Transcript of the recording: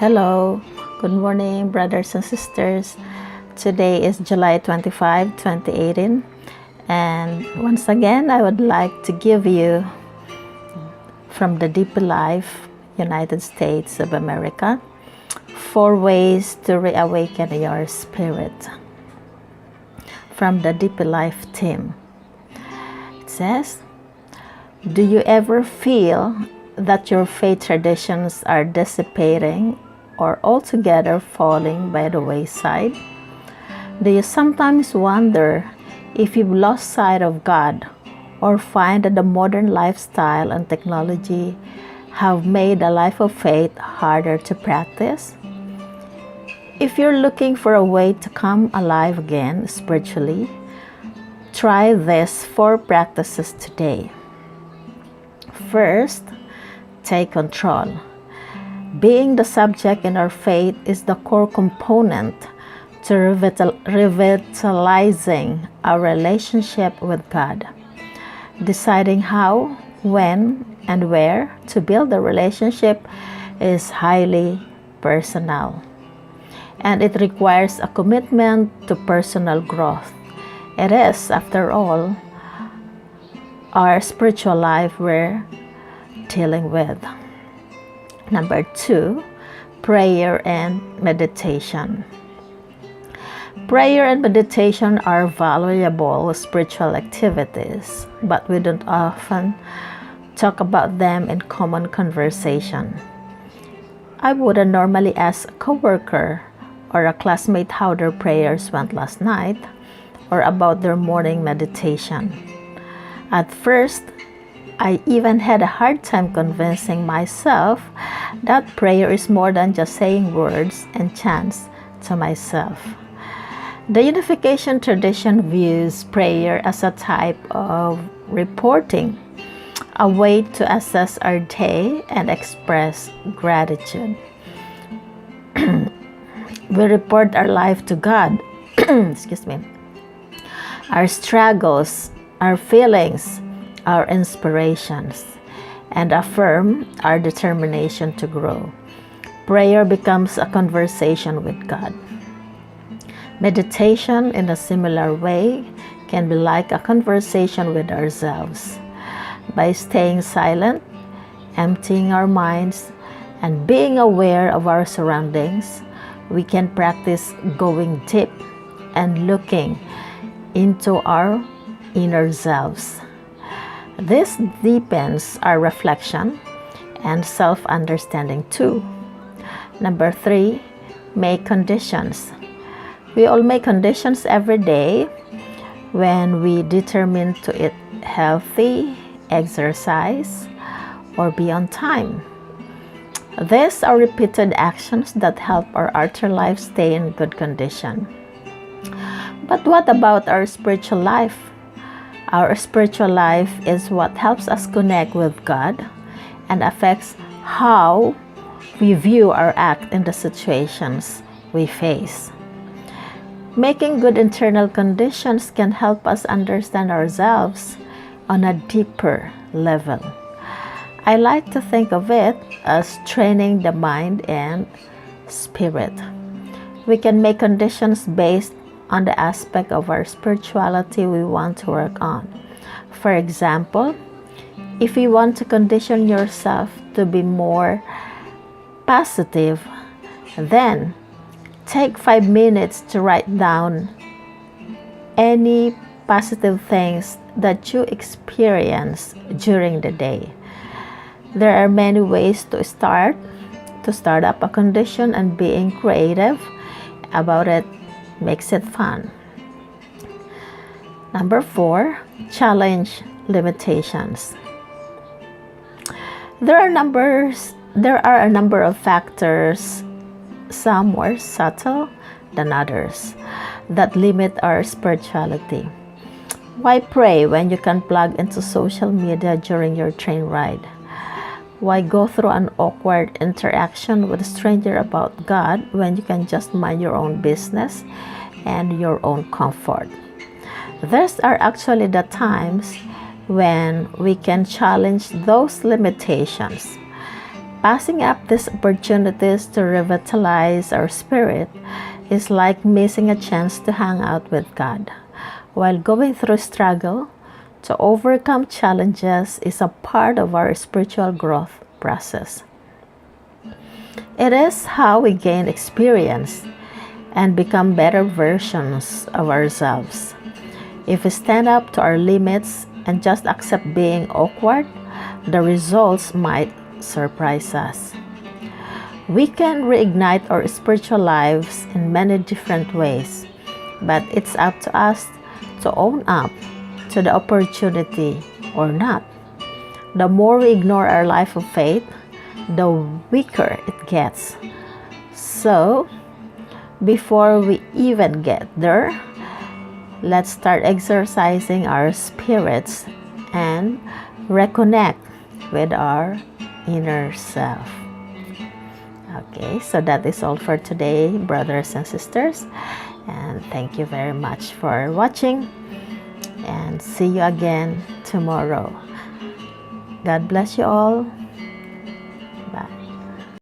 Hello, good morning, brothers and sisters. Today is July 25, 2018, and once again, I would like to give you from the Deep Life, United States of America, 4 ways to reawaken your spirit. From the Deep Life team, it says, do you ever feel that your faith traditions are dissipating or altogether falling by the wayside? Do you sometimes wonder if you've lost sight of God or find that the modern lifestyle and technology have made a life of faith harder to practice? If you're looking for a way to come alive again spiritually, try these 4 practices today. First, take control. Being the subject in our faith is the core component to revitalizing our relationship with God. Deciding how, when, and where to build the relationship is highly personal, and it requires a commitment to personal growth. It is, after all, our spiritual life we're dealing with. Number 2, prayer and meditation. Prayer and meditation are valuable spiritual activities, but we don't often talk about them in common conversation. I wouldn't normally ask a coworker or a classmate how their prayers went last night or about their morning meditation. At first, I even had a hard time convincing myself that prayer is more than just saying words and chants to myself. The Unification tradition views prayer as a type of reporting, a way to assess our day and express gratitude. We report our life to God, our struggles, our feelings, our inspirations, and affirm our determination to grow. Prayer becomes a conversation with God. Meditation, in a similar way, can be like a conversation with ourselves. By staying silent, emptying our minds, and being aware of our surroundings, we can practice going deep and looking into our inner selves. This deepens our reflection and self-understanding too. Number 3, make conditions. We all make conditions every day when we determine to eat healthy, exercise, or be on time. These are repeated actions that help our outer life stay in good condition. But what about our spiritual life? Our spiritual life is what helps us connect with God and affects how we view our act in the situations we face. Making good internal conditions can help us understand ourselves on a deeper level. I like to think of it as training the mind and spirit. We can make conditions based on the aspect of our spirituality we want to work on. For example, if you want to condition yourself to be more positive, then take 5 minutes to write down any positive things that you experience during the day. There are many ways to start up a condition, and being creative about it makes it fun. Number 4, challenge limitations. There are a number of factors, some more subtle than others, that limit our spirituality. Why pray when you can plug into social media during your train ride? Why go through an awkward interaction with a stranger about God when you can just mind your own business and your own comfort? These are actually the times when we can challenge those limitations. Passing up these opportunities to revitalize our spirit is like missing a chance to hang out with God. While going through struggle, to overcome challenges is a part of our spiritual growth process. It is how we gain experience and become better versions of ourselves. If we stand up to our limits and just accept being awkward, the results might surprise us. We can reignite our spiritual lives in many different ways, but it's up to us to own up to the opportunity or not. The more we ignore our life of faith, the weaker it gets. So, before we even get there, let's start exercising our spirits and reconnect with our inner self. Okay, so that is all for today, brothers and sisters. And thank you very much for watching. And see you again tomorrow. God bless you all.